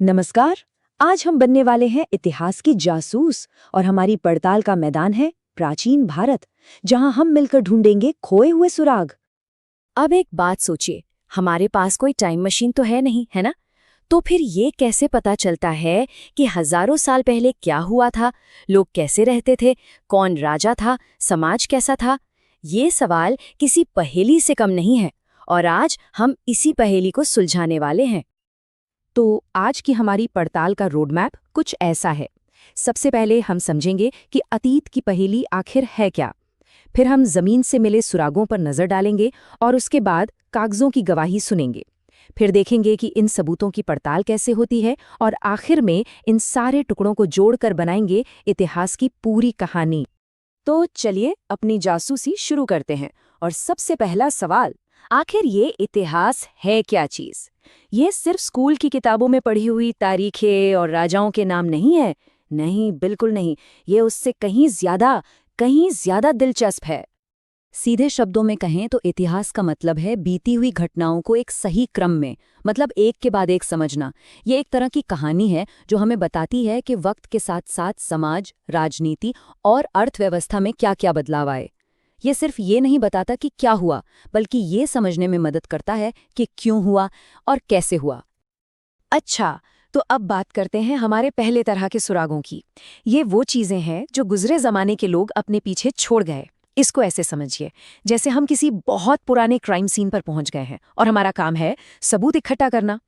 नमस्कार। आज हम बनने वाले हैं इतिहास की जासूस और हमारी पड़ताल का मैदान है प्राचीन भारत, जहां हम मिलकर ढूंढेंगे खोए हुए सुराग। अब एक बात सोचिए, हमारे पास कोई टाइम मशीन तो है नहीं, है ना? तो फिर ये कैसे पता चलता है कि हजारों साल पहले क्या हुआ था, लोग कैसे रहते थे, कौन राजा था, समाज कैसा था? ये सवाल किसी पहेली से कम नहीं है और आज हम इसी पहेली को सुलझाने वाले हैं। तो आज की हमारी पड़ताल का रोड मैप कुछ ऐसा है। सबसे पहले हम समझेंगे कि अतीत की पहेली आखिर है क्या। फिर हम जमीन से मिले सुरागों पर नजर डालेंगे और उसके बाद कागजों की गवाही सुनेंगे। फिर देखेंगे कि इन सबूतों की पड़ताल कैसे होती है और आखिर में इन सारे टुकड़ों को जोड़कर बनाएंगे इतिहास की पूरी कहानी। तो चलिए अपनी जासूसी शुरू करते हैं। और सबसे पहला सवाल, आखिर ये इतिहास है क्या चीज? ये सिर्फ स्कूल की किताबों में पढ़ी हुई तारीखें और राजाओं के नाम नहीं है। नहीं, बिल्कुल नहीं। ये उससे कहीं ज्यादा दिलचस्प है। सीधे शब्दों में कहें तो इतिहास का मतलब है बीती हुई घटनाओं को एक सही क्रम में, मतलब एक के बाद एक समझना। ये एक तरह की कहानी है जो हमें बताती है कि वक्त के साथ साथ समाज, राजनीति और अर्थव्यवस्था में क्या क्या बदलाव आए। ये सिर्फ ये नहीं बताता कि क्या हुआ, बल्कि ये समझने में मदद करता है कि क्यों हुआ और कैसे हुआ। अच्छा, तो अब बात करते हैं हमारे पहले तरह के सुरागों की। ये वो चीजें हैं जो गुजरे जमाने के लोग अपने पीछे छोड़ गए। इसको ऐसे समझिए, जैसे हम किसी बहुत पुराने क्राइम सीन पर पहुंच गए हैं और हमारा काम है सबूत इकट्ठा करना।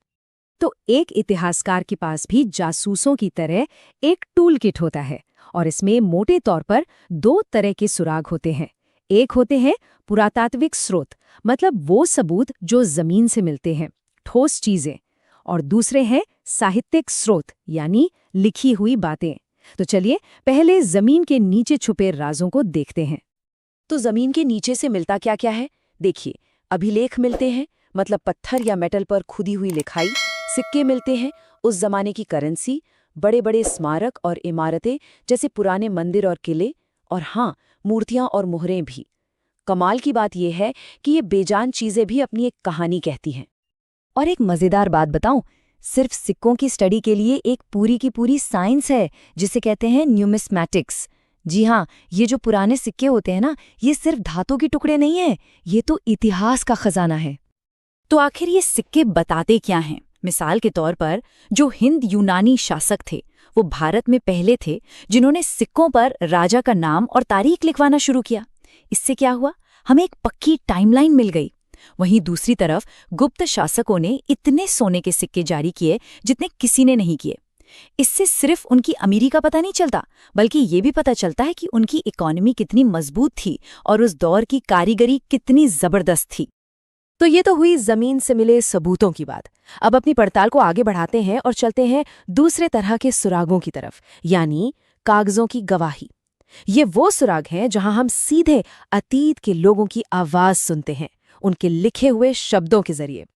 तो एक इतिहासकार के पास भी जासूसों की तरह एक टूल किट होता है और इसमें मोटे तौर पर दो तरह के सुराग होते हैं। एक होते हैं पुरातात्विक स्रोत, मतलब वो सबूत जो जमीन से मिलते हैं, ठोस चीजें। और दूसरे हैं साहित्यिक स्रोत, यानी लिखी हुई बातें। तो चलिए पहले जमीन के नीचे छुपे राजों को देखते हैं। तो जमीन के नीचे से मिलता क्या क्या है? देखिए, अभिलेख मिलते हैं, मतलब पत्थर या मेटल पर खुदी हुई लिखाई। सिक्के मिलते हैं, उस जमाने की करेंसी। बड़े बड़े स्मारक और इमारतें, जैसे पुराने मंदिर और किले। और हाँ, मूर्तियां और मोहरें भी। कमाल की बात यह है कि ये बेजान चीजें भी अपनी एक कहानी कहती हैं। और एक मजेदार बात बताऊं, सिर्फ सिक्कों की स्टडी के लिए एक पूरी की पूरी साइंस है, जिसे कहते हैं न्यूमिस्मैटिक्स। जी हाँ, ये जो पुराने सिक्के होते हैं ना, ये सिर्फ धातु के टुकड़े नहीं है, ये तो इतिहास का खजाना है। तो आखिर ये सिक्के बताते क्या हैं? मिसाल के तौर पर, जो हिंद यूनानी शासक थे, वो भारत में पहले थे जिन्होंने सिक्कों पर राजा का नाम और तारीख लिखवाना शुरू किया। इससे क्या हुआ? हमें एक पक्की टाइमलाइन मिल गई। वहीं दूसरी तरफ गुप्त शासकों ने इतने सोने के सिक्के जारी किए जितने किसी ने नहीं किए। इससे सिर्फ उनकी अमीरी का पता नहीं चलता, बल्कि ये भी पता चलता है कि उनकी इकोनॉमी कितनी मजबूत थी और उस दौर की कारीगरी कितनी जबरदस्त थी। तो ये तो हुई जमीन से मिले सबूतों की बात। अब अपनी पड़ताल को आगे बढ़ाते हैं और चलते हैं दूसरे तरह के सुरागों की तरफ, यानी कागजों की गवाही। ये वो सुराग हैं जहां हम सीधे अतीत के लोगों की आवाज सुनते हैं, उनके लिखे हुए शब्दों के जरिए।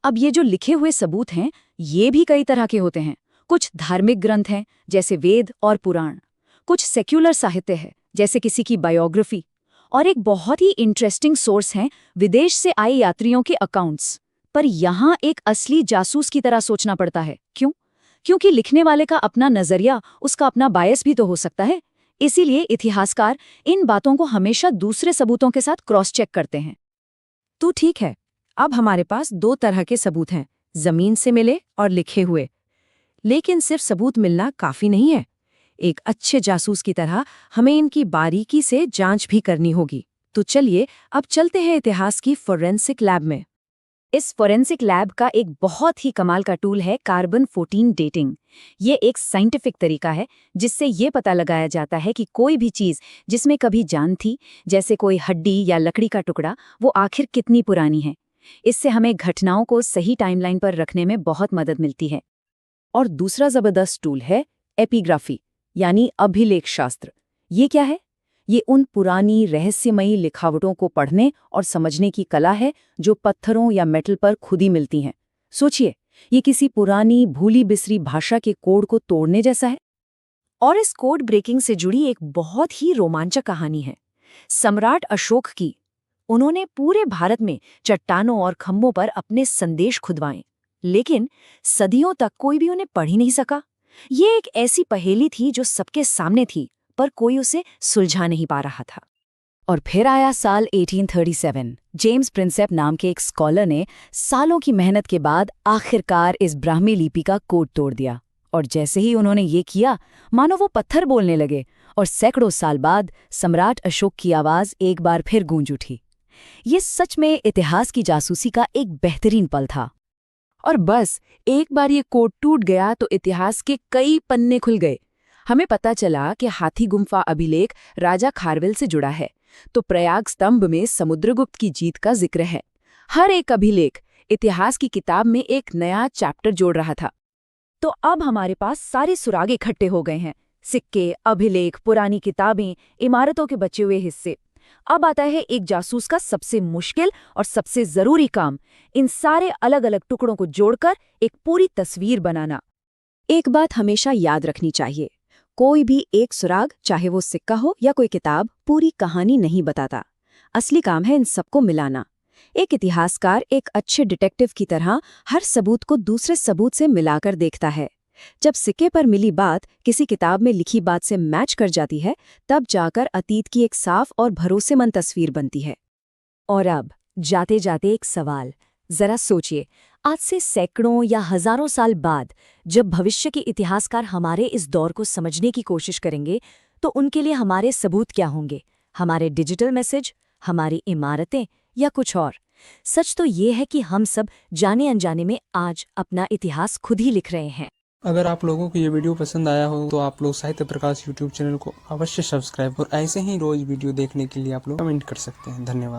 अब ये जो लिखे हुए सबूत हैं, ये भी कई तरह के होते हैं। कुछ धार्मिक ग्रंथ हैं, जैसे वेद और पुराण। कुछ सेक्युलर साहित्य है, जैसे किसी की बायोग्राफी। और एक बहुत ही इंटरेस्टिंग सोर्स हैं विदेश से आए यात्रियों के अकाउंट्स। पर यहाँ एक असली जासूस की तरह सोचना पड़ता है। क्यों? क्योंकि लिखने वाले का अपना नजरिया, उसका अपना बायस भी तो हो सकता है। इसीलिए इतिहासकार इन बातों को हमेशा दूसरे सबूतों के साथ क्रॉस चेक करते हैं। तो ठीक है, अब हमारे पास दो तरह के सबूत हैं, जमीन से मिले और लिखे हुए। लेकिन सिर्फ सबूत मिलना काफी नहीं है। एक अच्छे जासूस की तरह हमें इनकी बारीकी से जांच भी करनी होगी। तो चलिए अब चलते हैं इतिहास की फोरेंसिक लैब में। इस फोरेंसिक लैब का एक बहुत ही कमाल का टूल है कार्बन 14 डेटिंग। ये एक साइंटिफिक तरीका है जिससे ये पता लगाया जाता है कि कोई भी चीज जिसमें कभी जान थी, जैसे कोई हड्डी या लकड़ी का टुकड़ा, वो आखिर कितनी पुरानी है। इससे हमें घटनाओं को सही टाइमलाइन पर रखने में बहुत मदद मिलती है। और दूसरा जबरदस्त टूल है एपिग्राफी, यानी अभिलेख शास्त्र। ये क्या है? ये उन पुरानी रहस्यमयी लिखावटों को पढ़ने और समझने की कला है जो पत्थरों या मेटल पर खुद ही मिलती हैं। सोचिए, ये किसी पुरानी भूली बिसरी भाषा के कोड को तोड़ने जैसा है। और इस कोड ब्रेकिंग से जुड़ी एक बहुत ही रोमांचक कहानी है, सम्राट अशोक की। उन्होंने पूरे भारत में चट्टानों और खंभों पर अपने संदेश खुदवाए। लेकिन सदियों तक कोई भी उन्हें पढ़ ही नहीं सका। ये एक ऐसी पहेली थी जो सबके सामने थी, पर कोई उसे सुलझा नहीं पा रहा था। और फिर आया साल 1837। जेम्स प्रिंसेप नाम के एक स्कॉलर ने सालों की मेहनत के बाद आखिरकार इस ब्राह्मी लिपि का कोड तोड़ दिया। और जैसे ही उन्होंने ये किया, मानो वो पत्थर बोलने लगे और सैकड़ों साल बाद सम्राट अशोक की आवाज एक बार फिर गूंज उठी। ये सच में इतिहास की जासूसी का एक बेहतरीन पल था। और बस एक बार ये कोड टूट गया तो इतिहास के कई पन्ने खुल गए। हमें पता चला कि हाथी गुम्फा अभिलेख राजा खारवेल से जुड़ा है, तो प्रयाग स्तंभ में समुद्रगुप्त की जीत का जिक्र है। हर एक अभिलेख इतिहास की किताब में एक नया चैप्टर जोड़ रहा था। तो अब हमारे पास सारे सुराग इकट्ठे हो गए हैं, सिक्के, अभिलेख, पुरानी किताबें, इमारतों के बचे हुए हिस्से। अब आता है एक जासूस का सबसे मुश्किल और सबसे जरूरी काम, इन सारे अलग अलग टुकड़ों को जोड़कर एक पूरी तस्वीर बनाना। एक बात हमेशा याद रखनी चाहिए, कोई भी एक सुराग, चाहे वो सिक्का हो या कोई किताब, पूरी कहानी नहीं बताता। असली काम है इन सबको मिलाना। एक इतिहासकार एक अच्छे डिटेक्टिव की तरह हर सबूत को दूसरे सबूत से मिलाकर देखता है। जब सिक्के पर मिली बात किसी किताब में लिखी बात से मैच कर जाती है, तब जाकर अतीत की एक साफ और भरोसेमंद तस्वीर बनती है। और अब जाते जाते एक सवाल, जरा सोचिए, आज से सैकड़ों या हजारों साल बाद जब भविष्य के इतिहासकार हमारे इस दौर को समझने की कोशिश करेंगे, तो उनके लिए हमारे सबूत क्या होंगे? हमारे डिजिटल मैसेज, हमारी इमारतें या कुछ और? सच तो ये है कि हम सब जाने अनजाने में आज अपना इतिहास खुद ही लिख रहे हैं। अगर आप लोगों को ये वीडियो पसंद आया हो तो आप लोग साहित्य प्रकाश यूट्यूब चैनल को अवश्य सब्सक्राइब और ऐसे ही रोज वीडियो देखने के लिए आप लोग कमेंट कर सकते हैं। धन्यवाद।